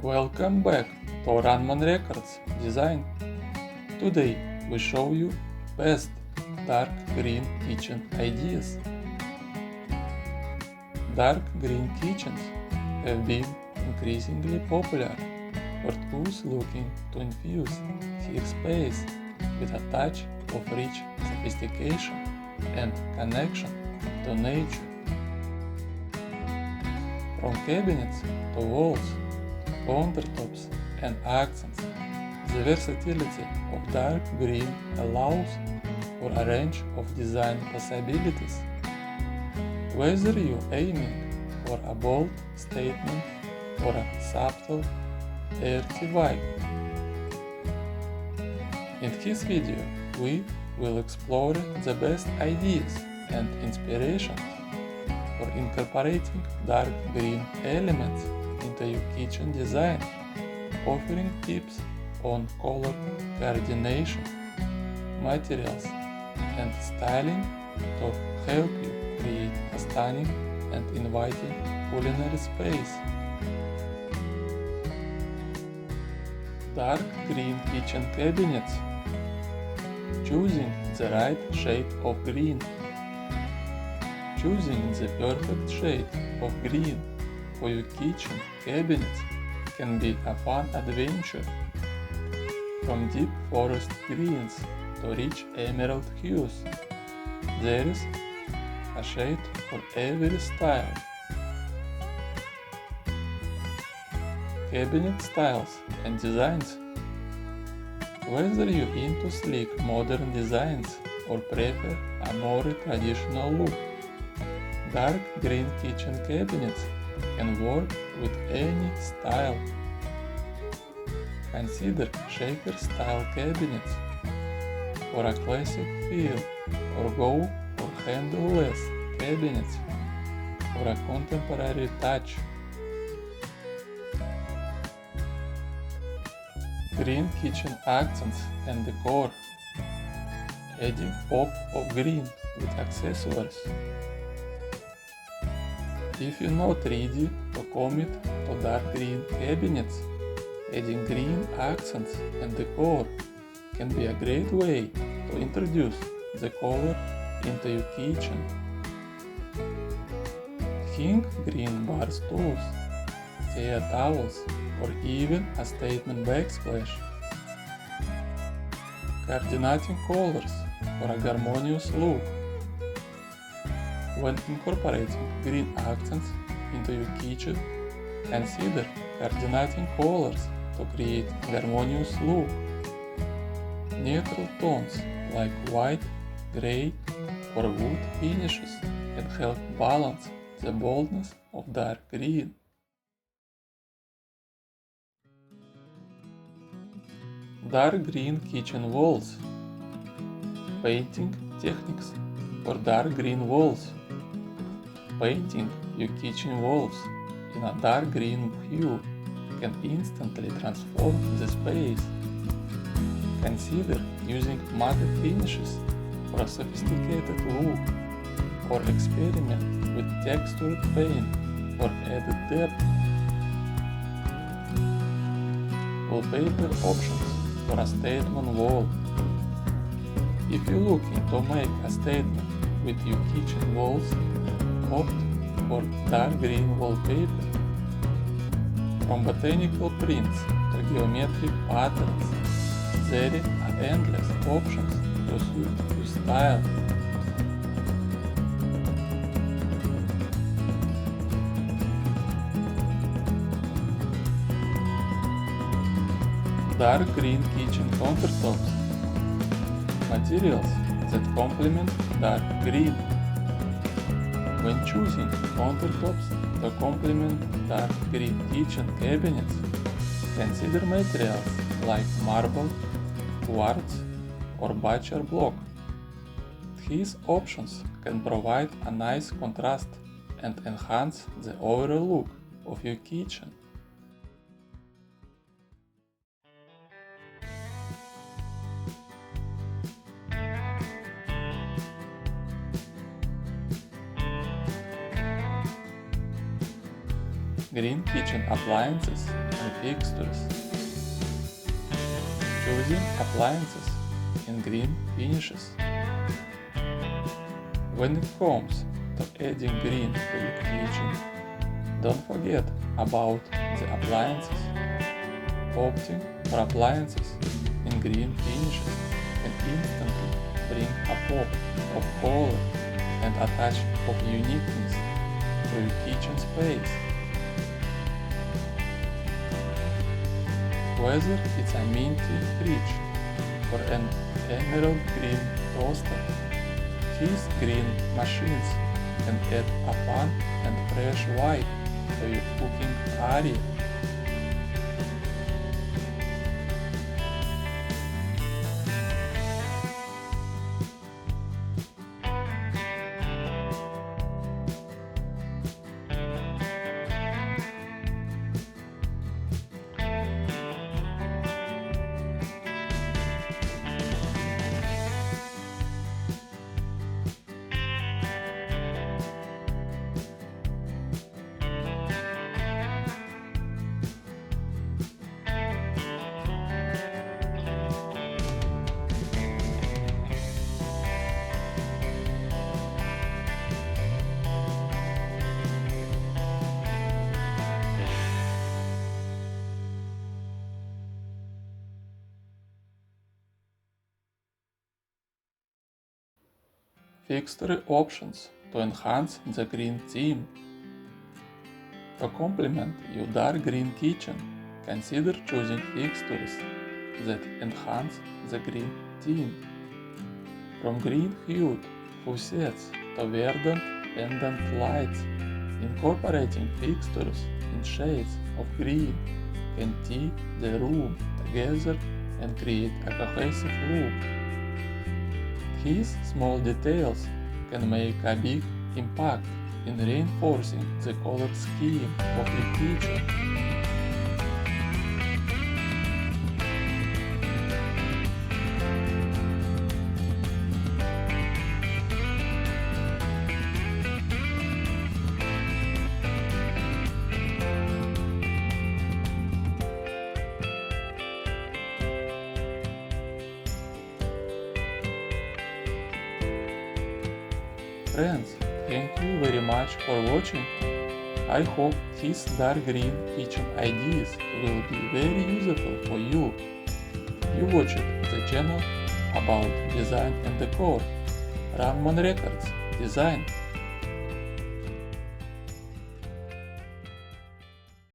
Welcome back to RunmanReCords design. Today we show you best dark green kitchen ideas. Dark green kitchens have been increasingly popular for those looking to infuse their space with a touch of rich sophistication and connection to nature. From cabinets to walls, countertops and accents, the versatility of dark green allows for a range of design possibilities. Whether you're aiming for a bold statement or a subtle, earthy vibe. In this video, we will explore the best ideas and inspirations for incorporating dark green elements into your kitchen design, offering tips on color coordination, materials, and styling to help you create a stunning and inviting culinary space. Dark green kitchen cabinets. Choosing the right shade of green. Choosing the perfect shade of green for your kitchen cabinets can be a fun adventure. From deep forest greens to rich emerald hues, there is a shade for every style. Cabinet styles and designs. Whether you're into sleek modern designs or prefer a more traditional look, dark green kitchen cabinets can work with any style. Consider shaker style cabinets for a classic feel, or go for handleless cabinets for a contemporary touch. Green kitchen accents and decor. Adding pop of green with accessories. If you're not ready to commit to dark green cabinets, adding green accents and decor can be a great way to introduce the color into your kitchen. Hang green bar stools, chair towels, or even a statement backsplash. Coordinating colors for a harmonious look. When incorporating green accents into your kitchen, consider coordinating colors to create a harmonious look. Neutral tones like white, gray, or wood finishes can help balance the boldness of dark green. Dark green kitchen walls. Painting techniques for dark green walls. Painting your kitchen walls in a dark green hue can instantly transform the space. Consider using matte finishes for a sophisticated look, or experiment with textured paint for added depth. Wallpaper options for a statement wall. If you're looking to make a statement with your kitchen walls, opt for dark green wallpaper. From botanical prints to geometric patterns, there are endless options to suit your style. Dark green kitchen countertops. Materials that complement dark green. When choosing countertops to complement dark green kitchen cabinets, consider materials like marble, quartz, or butcher block. These options can provide a nice contrast and enhance the overall look of your kitchen. green kitchen appliances and fixtures. Choosing appliances in green finishes. When it comes to adding green to your kitchen, don't forget about the appliances. Opting for appliances in green finishes can instantly bring a pop of color and a touch of uniqueness to your kitchen space. Whether it's a minty fridge or an emerald green toaster, these green machines can add a fun and fresh vibe to your cooking area. Fixture options to enhance the green theme. To complement your dark green kitchen, consider choosing fixtures that enhance the green theme. From green hued faucets to verdant pendant lights, incorporating fixtures in shades of green can tie the room together and create a cohesive look. These small details can make a big impact in reinforcing the color scheme of your kitchen. Friends, thank you very much for watching. I hope these dark green kitchen ideas will be very useful for you. You watched the channel about design and decor, RunmanReCords, design